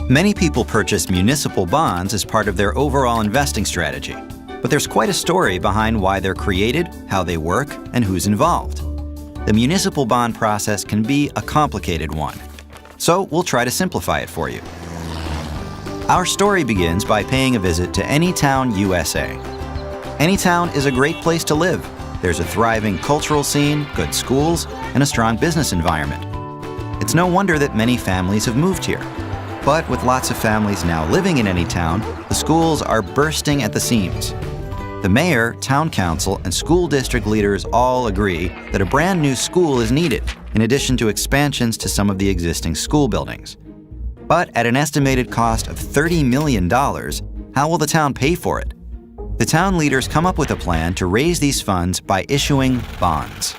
Many people purchase municipal bonds as part of their overall investing strategy, but there's quite a story behind why they're created, how they work, and who's involved. The municipal bond process can be a complicated one, so we'll try to simplify it for you. Our story begins by paying a visit to Anytown, USA. Anytown is a great place to live. There's a thriving cultural scene, good schools, and a strong business environment. It's no wonder that many families have moved here. But with lots of families now living in Anytown, the schools are bursting at the seams. The mayor, town council, and school district leaders all agree that a brand new school is needed, in addition to expansions to some of the existing school buildings. But at an estimated cost of $30 million, how will the town pay for it? The town leaders come up with a plan to raise these funds by issuing bonds.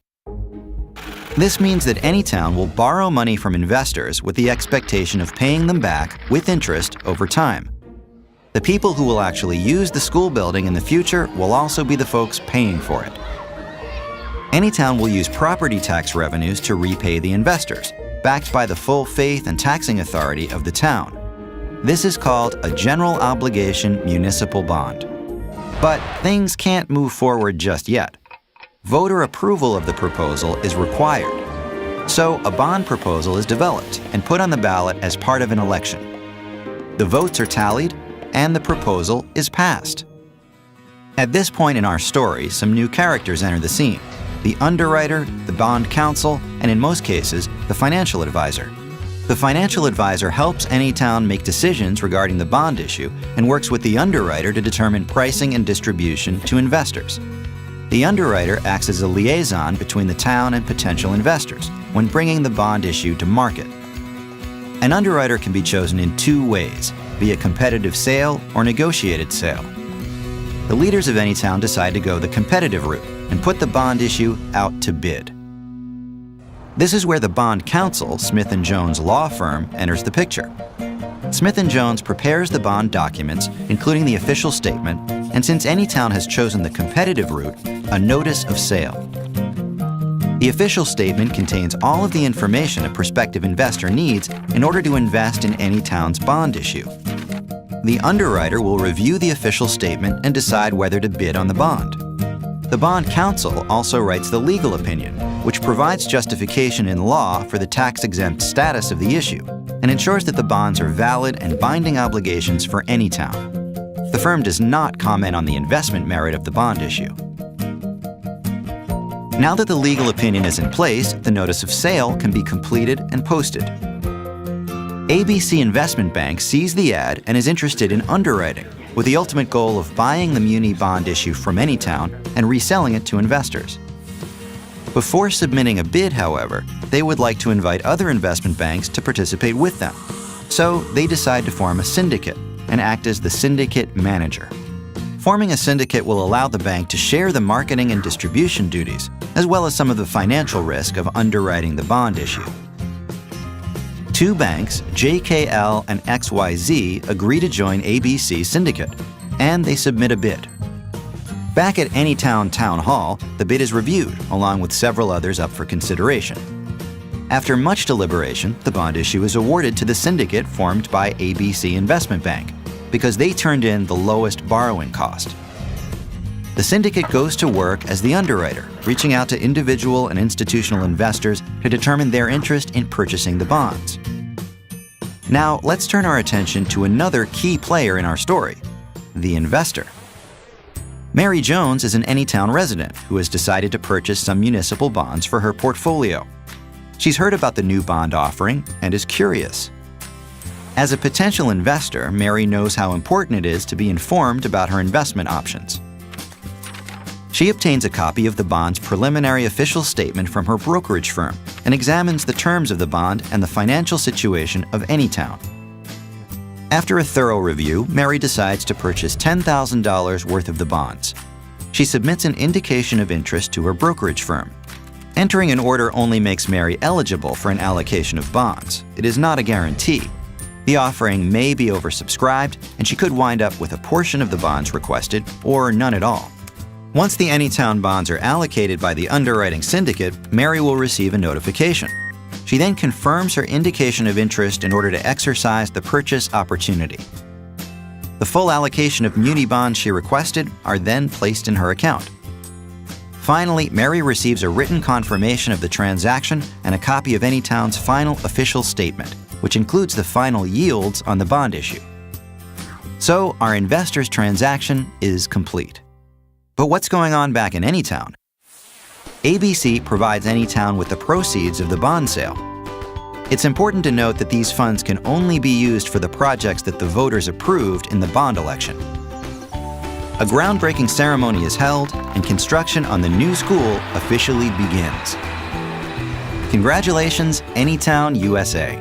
This means that Anytown will borrow money from investors with the expectation of paying them back with interest over time. The people who will actually use the school building in the future will also be the folks paying for it. Anytown will use property tax revenues to repay the investors, backed by the full faith and taxing authority of the town. This is called a general obligation municipal bond. But things can't move forward just yet. Voter approval of the proposal is required. So a bond proposal is developed and put on the ballot as part of an election. The votes are tallied, and the proposal is passed. At this point in our story, some new characters enter the scene: the underwriter, the bond counsel, and in most cases, the financial advisor. The financial advisor helps Anytown make decisions regarding the bond issue and works with the underwriter to determine pricing and distribution to investors. The underwriter acts as a liaison between the town and potential investors when bringing the bond issue to market. An underwriter can be chosen in two ways, via competitive sale or negotiated sale. The leaders of Anytown decide to go the competitive route and put the bond issue out to bid. This is where the bond counsel, Smith & Jones law firm, enters the picture. Smith & Jones prepares the bond documents, including the official statement, and since Anytown has chosen the competitive route, a notice of sale. The official statement contains all of the information a prospective investor needs in order to invest in Anytown's bond issue. The underwriter will review the official statement and decide whether to bid on the bond. The bond counsel also writes the legal opinion, which provides justification in law for the tax-exempt status of the issue and ensures that the bonds are valid and binding obligations for Anytown. The firm does not comment on the investment merit of the bond issue. Now that the legal opinion is in place, the notice of sale can be completed and posted. ABC Investment Bank sees the ad and is interested in underwriting, with the ultimate goal of buying the muni bond issue from Anytown and reselling it to investors. Before submitting a bid, however, they would like to invite other investment banks to participate with them. So they decide to form a syndicate and act as the syndicate manager. Forming a syndicate will allow the bank to share the marketing and distribution duties, as well as some of the financial risk of underwriting the bond issue. Two banks, JKL and XYZ, agree to join ABC Syndicate, and they submit a bid. Back at Anytown Town Hall, the bid is reviewed, along with several others up for consideration. After much deliberation, the bond issue is awarded to the syndicate formed by ABC Investment Bank, because they turned in the lowest borrowing cost. The syndicate goes to work as the underwriter, reaching out to individual and institutional investors to determine their interest in purchasing the bonds. Now, let's turn our attention to another key player in our story, the investor. Mary Jones is an Anytown resident who has decided to purchase some municipal bonds for her portfolio. She's heard about the new bond offering and is curious. As a potential investor, Mary knows how important it is to be informed about her investment options. She obtains a copy of the bond's preliminary official statement from her brokerage firm and examines the terms of the bond and the financial situation of Anytown. After a thorough review, Mary decides to purchase $10,000 worth of the bonds. She submits an indication of interest to her brokerage firm. Entering an order only makes Mary eligible for an allocation of bonds. It is not a guarantee. The offering may be oversubscribed, and she could wind up with a portion of the bonds requested or none at all. Once the Anytown bonds are allocated by the underwriting syndicate, Mary will receive a notification. She then confirms her indication of interest in order to exercise the purchase opportunity. The full allocation of muni bonds she requested are then placed in her account. Finally, Mary receives a written confirmation of the transaction and a copy of Anytown's final official statement, which includes the final yields on the bond issue. So, our investor's transaction is complete. But what's going on back in Anytown? ABC provides Anytown with the proceeds of the bond sale. It's important to note that these funds can only be used for the projects that the voters approved in the bond election. A groundbreaking ceremony is held, and construction on the new school officially begins. Congratulations, Anytown, USA!